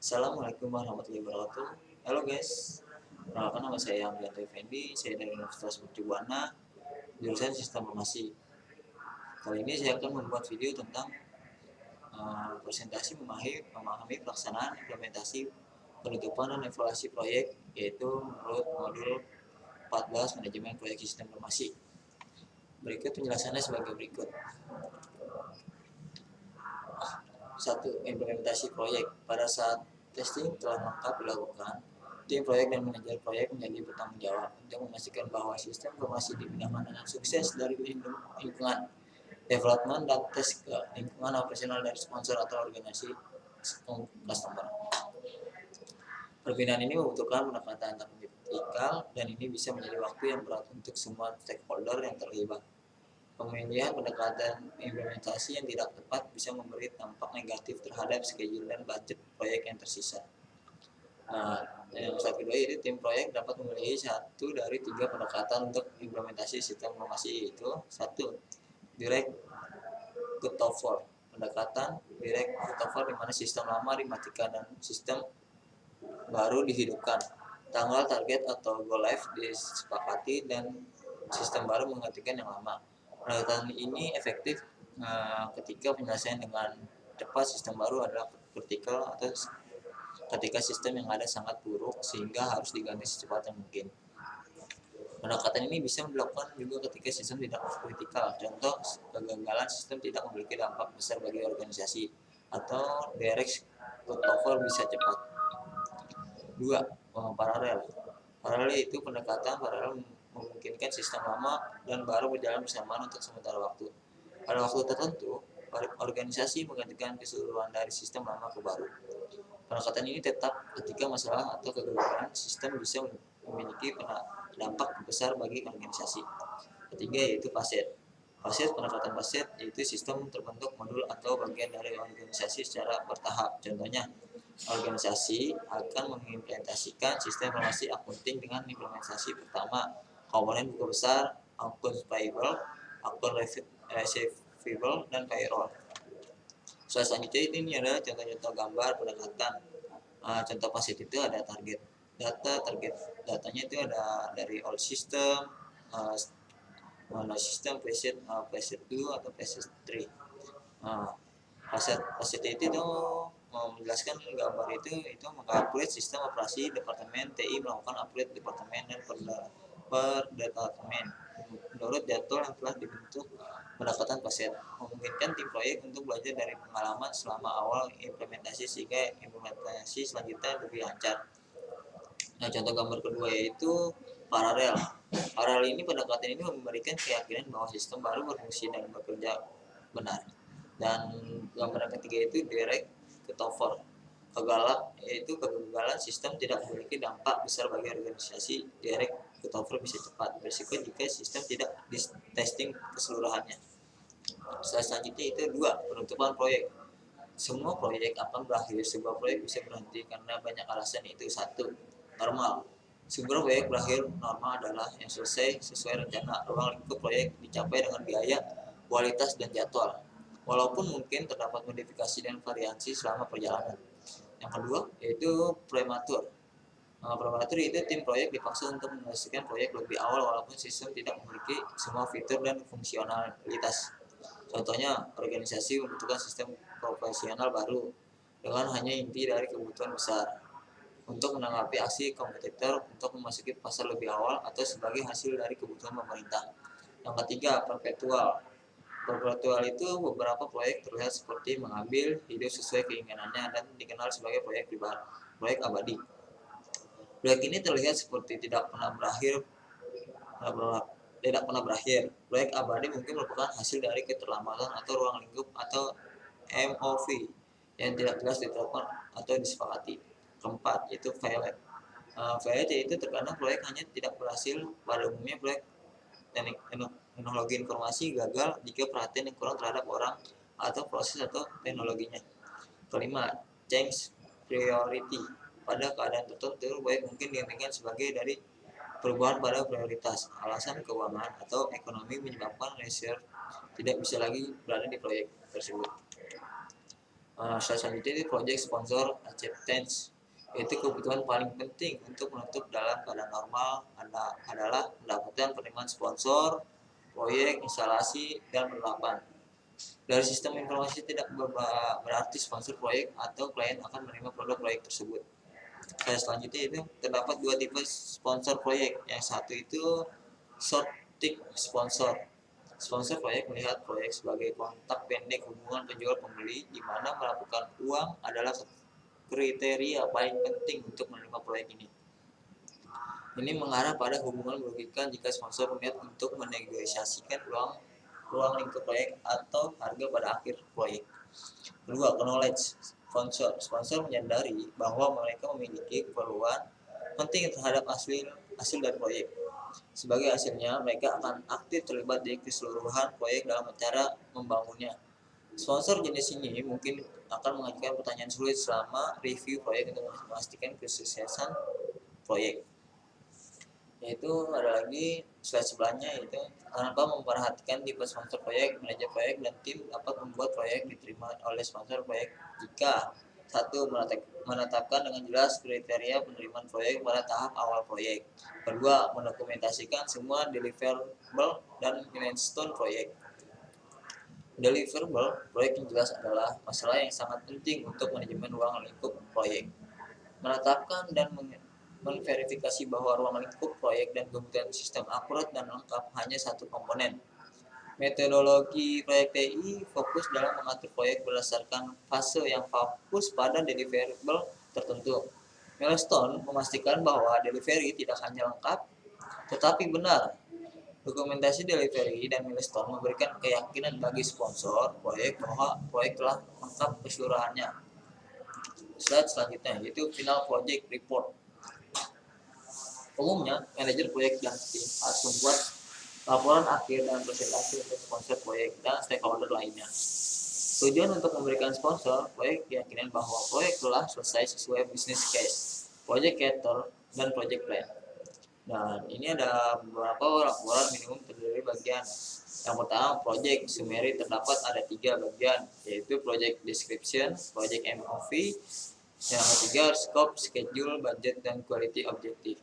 Assalamualaikum warahmatullahi wabarakatuh. Halo guys, perkenalkan nama saya Amrianto Effendi, saya dari Universitas Mercubuana, jurusan Sistem Informasi. Kali ini saya akan membuat video tentang presentasi memahami pelaksanaan implementasi penutupan dan evaluasi proyek, yaitu menurut modul 14 Manajemen Proyek Sistem Informasi. Berikut penjelasannya sebagai berikut. 1. Implementasi proyek. Pada saat testing telah lengkap dilakukan, tim proyek dan manajer proyek menjadi bertanggung jawab untuk memastikan bahwa sistem informasi digunakan dengan sukses dari lingkungan development dan tes ke lingkungan operasional dari sponsor atau organisasi customer. Perbinaan ini membutuhkan pendekatan taktikal dan ini bisa menjadi waktu yang berat untuk semua stakeholder yang terlibat. Pemilihan pendekatan implementasi yang tidak tepat bisa memberi dampak negatif terhadap schedule dan budget proyek yang tersisa. Yang kedua itu tim proyek dapat memilih satu dari 3 pendekatan untuk implementasi sistem informasi, yaitu 1. Direct cutover. Pendekatan direct cutover di mana sistem lama dimatikan dan sistem baru dihidupkan. Tanggal target atau go live disepakati dan sistem baru menggantikan yang lama. Pendekatan ini efektif ketika penyelesaian dengan cepat sistem baru adalah kritikal atau ketika sistem yang ada sangat buruk sehingga harus diganti secepat yang mungkin. Pendekatan ini bisa dilakukan juga ketika sistem tidak kritikal. Contoh, kegagalan sistem tidak memiliki dampak besar bagi organisasi atau direct cutover bisa cepat. 2. Paralel. Paralel itu pendekatan paralel memungkinkan sistem lama dan baru berjalan bersamaan untuk sementara waktu. Pada waktu tertentu, organisasi menggantikan keseluruhan dari sistem lama ke baru. Pendekatan ini tetap ketika masalah atau kegagalan sistem bisa memiliki dampak besar bagi organisasi. Ketiga yaitu faset. Pendekatan faset yaitu sistem terbentuk modul atau bagian dari organisasi secara bertahap. Contohnya, organisasi akan mengimplementasikan sistem informasi akunting dengan implementasi pertama komponen buku besar, akun payable, akun receivable, dan payroll. Selanjutnya ini adalah contoh-contoh gambar pendekatan. Contoh faset itu ada target datanya itu ada dari all system, no system, preset 2 atau preset 3. Faset itu menjelaskan gambar itu mengupgrade sistem operasi departemen TI, melakukan upgrade departemen dan per departemen menurut jadwal yang telah dibentuk. Pendekatan faset memungkinkan tim proyek untuk belajar dari pengalaman selama awal implementasi sehingga implementasi selanjutnya lebih lancar. Contoh gambar kedua yaitu paralel. Paralel ini pendekatan ini memberikan keyakinan bahwa sistem baru berfungsi dan bekerja benar. Dan gambar yang ketiga itu direct cutover. Kegagalan sistem tidak memiliki dampak besar bagi organisasi. Direct cutover bisa cepat berisiko jika sistem tidak di-testing keseluruhannya. Selanjutnya itu 2. Penutupan proyek. Semua proyek akan berakhir. Sebuah proyek bisa berhenti karena banyak alasan, yaitu 1. Normal. Sebuah proyek berakhir normal adalah yang selesai sesuai rencana. Ruang lingkup proyek dicapai dengan biaya, kualitas, dan jadwal, walaupun mungkin terdapat modifikasi dan variasi selama perjalanan. Yang kedua yaitu prematur. Prematur itu tim proyek dipaksa untuk menyelesaikan proyek lebih awal walaupun sistem tidak memiliki semua fitur dan fungsionalitas. Contohnya, organisasi membutuhkan sistem profesional baru dengan hanya inti dari kebutuhan besar untuk menanggapi aksi kompetitor untuk memasuki pasar lebih awal atau sebagai hasil dari kebutuhan pemerintah. Yang ketiga, perpetual. Perpetual itu beberapa proyek terlihat seperti mengambil hidup sesuai keinginannya dan dikenal sebagai proyek abadi. Proyek ini terlihat seperti tidak pernah berakhir. Proyek abadi mungkin merupakan hasil dari keterlambatan atau ruang lingkup atau MOV yang tidak jelas ditetapkan atau disepakati. Keempat, yaitu failed. Failed yaitu terkadang proyek hanya tidak berhasil. Pada umumnya proyek teknologi informasi gagal jika perhatian yang kurang terhadap orang atau proses atau teknologinya. Kelima, change priority. Pada keadaan tertentu, proyek mungkin dihentikan sebagai dari perubahan pada prioritas, alasan keuangan atau ekonomi menyebabkan research tidak bisa lagi berada di proyek tersebut. Selanjutnya itu project sponsor acceptance, yaitu kebutuhan paling penting untuk menutup dalam keadaan normal adalah mendapatkan penerimaan sponsor, proyek, instalasi, dan penerapan. Dari sistem informasi tidak berarti sponsor proyek atau klien akan menerima produk proyek tersebut. Selanjutnya itu terdapat dua tipe sponsor proyek. Yang satu itu short tick sponsor. Sponsor proyek melihat proyek sebagai kontak pendek hubungan penjual pembeli, di mana melakukan uang adalah kriteria paling penting untuk menerima proyek ini. Ini mengarah pada hubungan merugikan jika sponsor berniat untuk menegosiasikan ruang lingkup proyek atau harga pada akhir proyek. Kedua, knowledge sponsor. Sponsor menyadari bahwa mereka memiliki keperluan penting terhadap hasil dari proyek. Sebagai hasilnya, mereka akan aktif terlibat di keseluruhan proyek dalam cara membangunnya. Sponsor jenis ini mungkin akan mengajukan pertanyaan sulit selama review proyek untuk memastikan kesuksesan proyek. Yaitu ada lagi slide sebelahnya, yaitu tanpa memperhatikan tipe sponsor proyek, manajer proyek dan tim dapat membuat proyek diterima oleh sponsor proyek jika satu, menetapkan dengan jelas kriteria penerimaan proyek pada tahap awal proyek. Kedua, mendokumentasikan semua deliverable dan milestone proyek. Deliverable proyek yang jelas adalah masalah yang sangat penting untuk manajemen ruang lingkup proyek. Menetapkan dan memverifikasi bahwa ruang lingkup proyek dan kebutuhan sistem akurat dan lengkap hanya satu komponen. Metodologi proyek TI fokus dalam mengatur proyek berdasarkan fase yang fokus pada deliverable tertentu. Milestone memastikan bahwa delivery tidak hanya lengkap, tetapi benar. Dokumentasi delivery dan milestone memberikan keyakinan bagi sponsor proyek bahwa proyek telah lengkap keseluruhannya. Slide selanjutnya yaitu final project report. Umumnya, manajer proyek dan tim harus membuat laporan akhir dan presentasi untuk sponsor proyek dan stakeholder lainnya. Tujuan untuk memberikan sponsor proyek keyakinan bahwa proyek telah selesai sesuai business case, project cater, dan project plan. Dan ini ada beberapa laporan minimum terdiri bagian. Yang pertama, project summary terdapat ada 3 bagian, yaitu project description, project MOV, yang ketiga scope, schedule, budget, dan quality objective.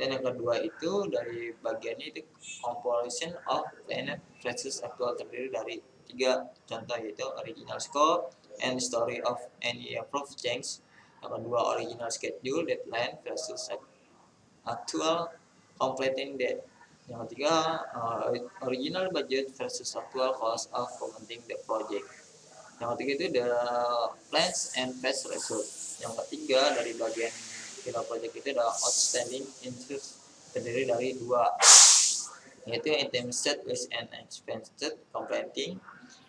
Dan yang kedua itu dari bagiannya itu composition of planned versus actual, terdiri dari 3 contoh, yaitu original scope and story of any approved change. Yang kedua original schedule, deadline versus actual completing date. Yang ketiga original budget versus actual cost of completing the project. Yang ketiga itu the plans and past result. Yang ketiga dari bagian final project itu adalah outstanding interest, terdiri dari 2, yaitu intermediate with an expected completing.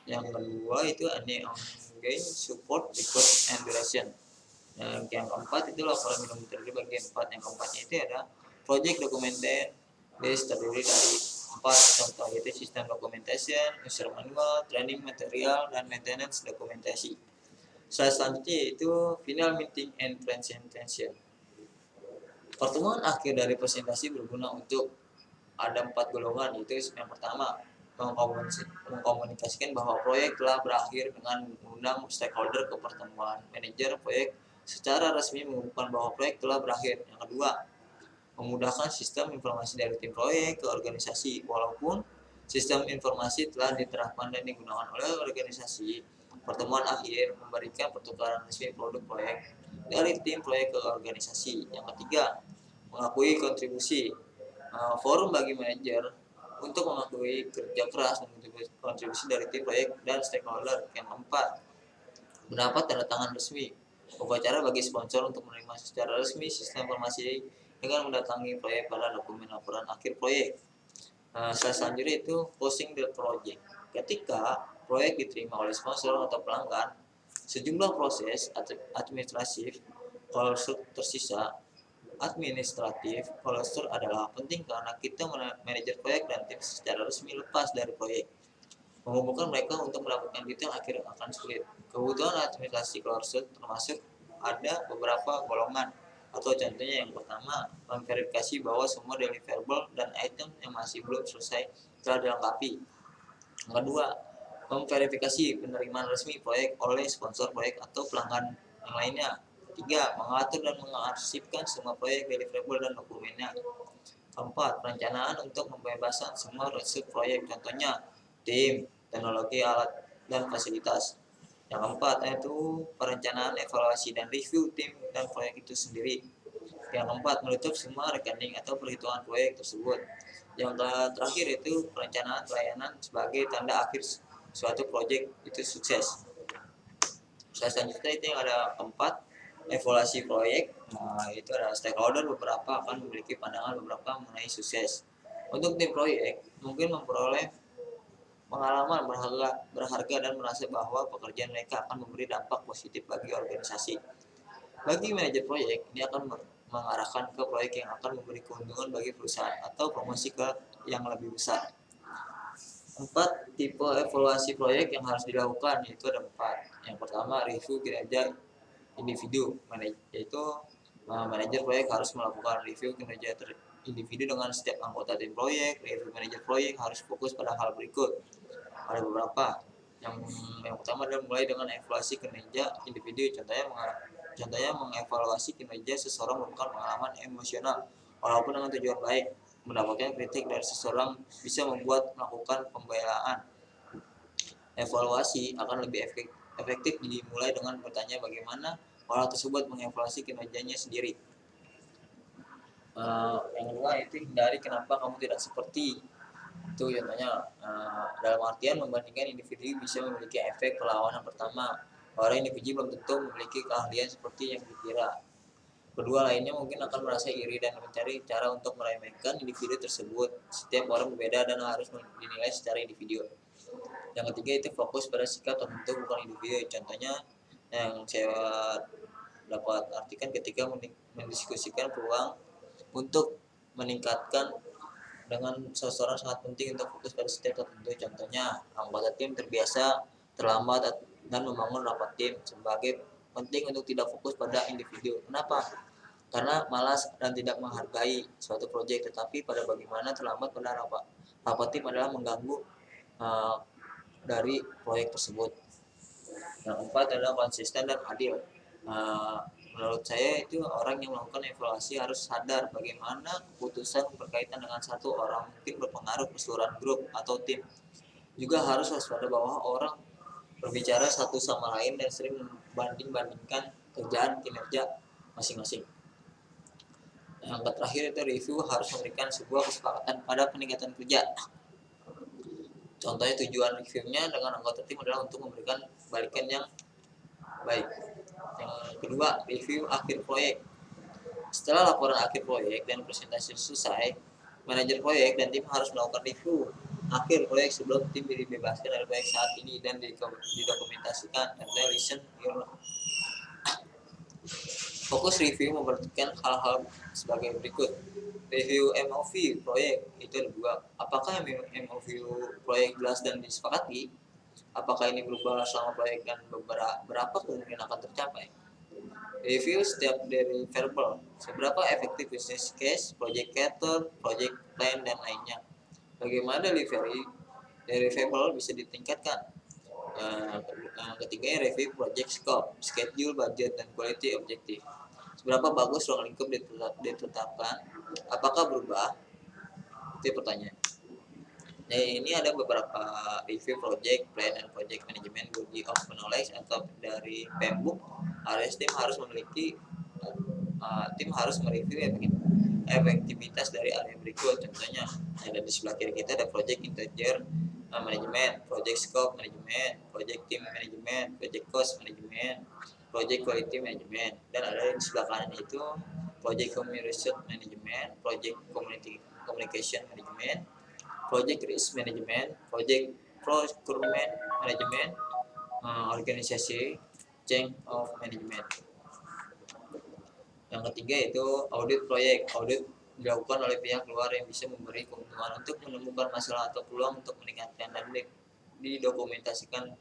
Yang kedua itu ongoing support request and duration. Yang keempat itu laporan minimum terdiri bagi 4. Yang keempatnya itu ada project documented list, terdiri dari 4 contoh, yaitu sistem documentation, user manual, training material, dan maintenance dokumentasi. Selanjutnya itu final meeting and presentation. Pertemuan akhir dari presentasi berguna untuk ada 4 golongan, yaitu yang pertama mengkomunikasikan bahwa proyek telah berakhir dengan mengundang stakeholder ke pertemuan. Manajer proyek secara resmi mengumumkan bahwa proyek telah berakhir. Yang kedua, memudahkan sistem informasi dari tim proyek ke organisasi. Walaupun sistem informasi telah diterapkan dan digunakan oleh organisasi, pertemuan akhir memberikan pertukaran resmi produk proyek dari tim proyek ke organisasi. Yang ketiga, mengakui kontribusi. Forum bagi manajer untuk mengakui kerja keras dan kontribusi dari tim proyek dan stakeholder. Yang keempat, mendapat tanda tangan resmi. Upacara bagi sponsor untuk menerima secara resmi sistem informasi dengan mendatangi proyek pada dokumen laporan akhir proyek. Selanjutnya itu closing the project. Ketika proyek diterima oleh sponsor atau pelanggan, sejumlah proses administratif klausul tersisa. Administratif klausul adalah penting karena kita manajer proyek dan tim secara resmi lepas dari proyek. Mengumpulkan mereka untuk mendapatkan detail akhir akan sulit. Kebutuhan administrasi klausul termasuk ada beberapa golongan, atau contohnya yang pertama, memverifikasi bahwa semua deliverable dan item yang masih belum selesai telah dilengkapi. Yang kedua, Memverifikasi penerimaan resmi proyek oleh sponsor proyek atau pelanggan yang lainnya. 3. Mengatur dan mengarsipkan semua proyek deliverable dan dokumennya. 4. Perencanaan untuk pembebasan semua resep proyek, contohnya tim, teknologi, alat, dan fasilitas. Yang keempat yaitu perencanaan, evaluasi, dan review tim dan proyek itu sendiri. Yang keempat, menutup semua rekening atau perhitungan proyek tersebut. Yang terakhir itu perencanaan pelayanan sebagai tanda akhir suatu proyek itu sukses. Selanjutnya itu yang ada keempat, evaluasi proyek. Itu ada stakeholder beberapa akan memiliki pandangan beberapa mengenai sukses. Untuk tim proyek mungkin memperoleh pengalaman berharga dan merasa bahwa pekerjaan mereka akan memberi dampak positif bagi organisasi. Bagi manajer proyek, ini akan mengarahkan ke proyek yang akan memberi keuntungan bagi perusahaan atau promosi ke yang lebih besar. 4. Tipe evaluasi proyek yang harus dilakukan, yaitu ada 4. Yang pertama, review kinerja individu, yaitu manajer proyek harus melakukan review kinerja individu dengan setiap anggota tim proyek. Review manajer proyek harus fokus pada hal berikut. Ada beberapa. Yang pertama adalah mulai dengan evaluasi kinerja individu, contohnya mengevaluasi kinerja seseorang merupakan pengalaman emosional, walaupun dengan tujuan baik. Mendapatkan kritik dari seseorang bisa membuat melakukan pembelaan. Evaluasi akan lebih efektif dimulai dengan bertanya bagaimana orang tersebut mengevaluasi kinerjanya sendiri. Yang kedua itu hindari kenapa kamu tidak seperti itu, contohnya dalam artian membandingkan individu bisa memiliki efek perlawanan. Pertama, orang individu belum tentu memiliki keahlian seperti yang dikira. Kedua, lainnya mungkin akan merasa iri dan mencari cara untuk meremehkan individu tersebut. Setiap orang berbeda dan harus dinilai secara individu. Yang ketiga itu fokus pada sikap tertentu bukan individu. Contohnya yang saya dapat artikan ketika mendiskusikan peluang untuk meningkatkan dengan seseorang sangat penting untuk fokus pada setiap tertentu. Contohnya anggota tim terbiasa terlambat dan membangun rapat tim sebagai penting untuk tidak fokus pada individu. Kenapa? Karena malas dan tidak menghargai suatu proyek, tetapi pada bagaimana terlambat pada rapat tim adalah mengganggu dari proyek tersebut. Yang keempat adalah konsisten dan adil. Menurut saya itu orang yang melakukan evaluasi harus sadar bagaimana keputusan berkaitan dengan satu orang mungkin berpengaruh keseluruhan grup atau tim. Juga harus waspada bahwa orang berbicara satu sama lain dan sering membanding-bandingkan kerjaan kinerja masing-masing. Yang terakhir itu review harus memberikan sebuah kesepakatan pada peningkatan kerja. Contohnya tujuan reviewnya dengan anggota tim adalah untuk memberikan balikan yang baik. Yang kedua, review akhir proyek. Setelah laporan akhir proyek dan presentasi selesai, manajer proyek dan tim harus melakukan review akhir proyek sebelum tim dibebaskan dari proyek saat ini dan didokumentasikan. Contohnya listen your. Fokus review memperhatikan hal-hal sebagai berikut. Review MOV proyek itu ada dua. Apakah MOV proyek jelas dan disepakati? Apakah ini berubah selama proyek dan berapa kemungkinan akan tercapai? Review setiap deliverable, seberapa efektif business case, project cater, project plan, dan lainnya. Bagaimana deliverable bisa ditingkatkan? Ketiganya review project scope, schedule, budget, dan quality objective. Seberapa bagus ruang lingkup ditetapkan? Apakah berubah? Itu pertanyaan. Nah, ini ada beberapa review project plan dan project management body of knowledge atau dari PMBOK. Alias tim harus memiliki tim harus mereview efektivitas dari area berikut. Contohnya ada di sebelah kiri kita ada project integer management, project scope management, project team management, project cost management, project quality management, dan ada di sebelah kanan itu project communication management, project communication management, project risk management, project procurement management, organisasi change of management. Yang ketiga itu audit proyek. Audit dilakukan oleh pihak luar yang bisa memberi keuntungan untuk menemukan masalah atau peluang untuk meningkatkan dan didokumentasikan.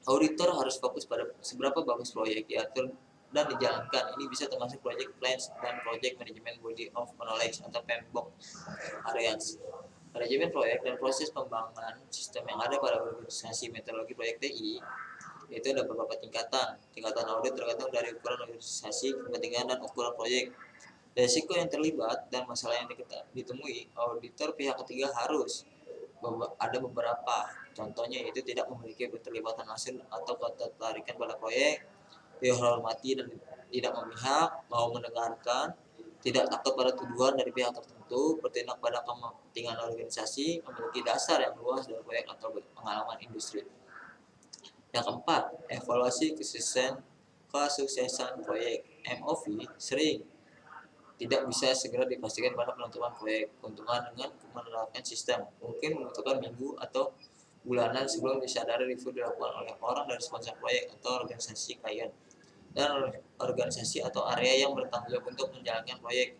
Auditor harus fokus pada seberapa bagus proyek diatur dan dijalankan. Ini bisa termasuk project plans dan project management body of knowledge atau PMBOK areas. Manajemen proyek dan proses pembangunan sistem yang ada pada organisasi metodologi proyek TI itu ada beberapa tingkatan. Tingkatan audit tergantung dari ukuran organisasi, kepentingan dan ukuran proyek. Risiko yang terlibat dan masalah yang ditemui, auditor pihak ketiga harus ada beberapa. Contohnya yaitu tidak memiliki keterlibatan langsung atau ketertarikan pada proyek, dihormati dan tidak memihak, mau mendengarkan, tidak takut pada tuduhan dari pihak tertentu, bertindak pada kepentingan organisasi, memiliki dasar yang luas dari proyek atau pengalaman industri. Yang keempat, evaluasi kesuksesan proyek. MOV sering tidak bisa segera dipastikan pada penutupan proyek. Keuntungan dengan menerapkan sistem mungkin membutuhkan minggu atau bulanan sebelum disadari review dilakukan oleh orang dari sponsor proyek atau organisasi klien dan organisasi atau area yang bertanggung jawab untuk menjalankan proyek.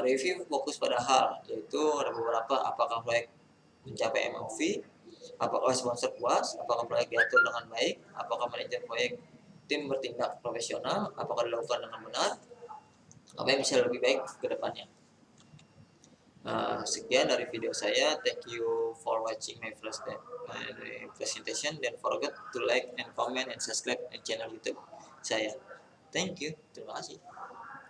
Review fokus pada hal, yaitu ada beberapa, apakah proyek mencapai MOV, apakah sponsor puas, apakah proyek diatur dengan baik, apakah manajer proyek tim bertindak profesional, apakah dilakukan dengan benar, apa yang bisa lebih baik ke depannya. Sekian dari video saya. Thank you for watching my presentation. Don't forget to like and comment and subscribe channel YouTube saya. Thank you. Terima kasih.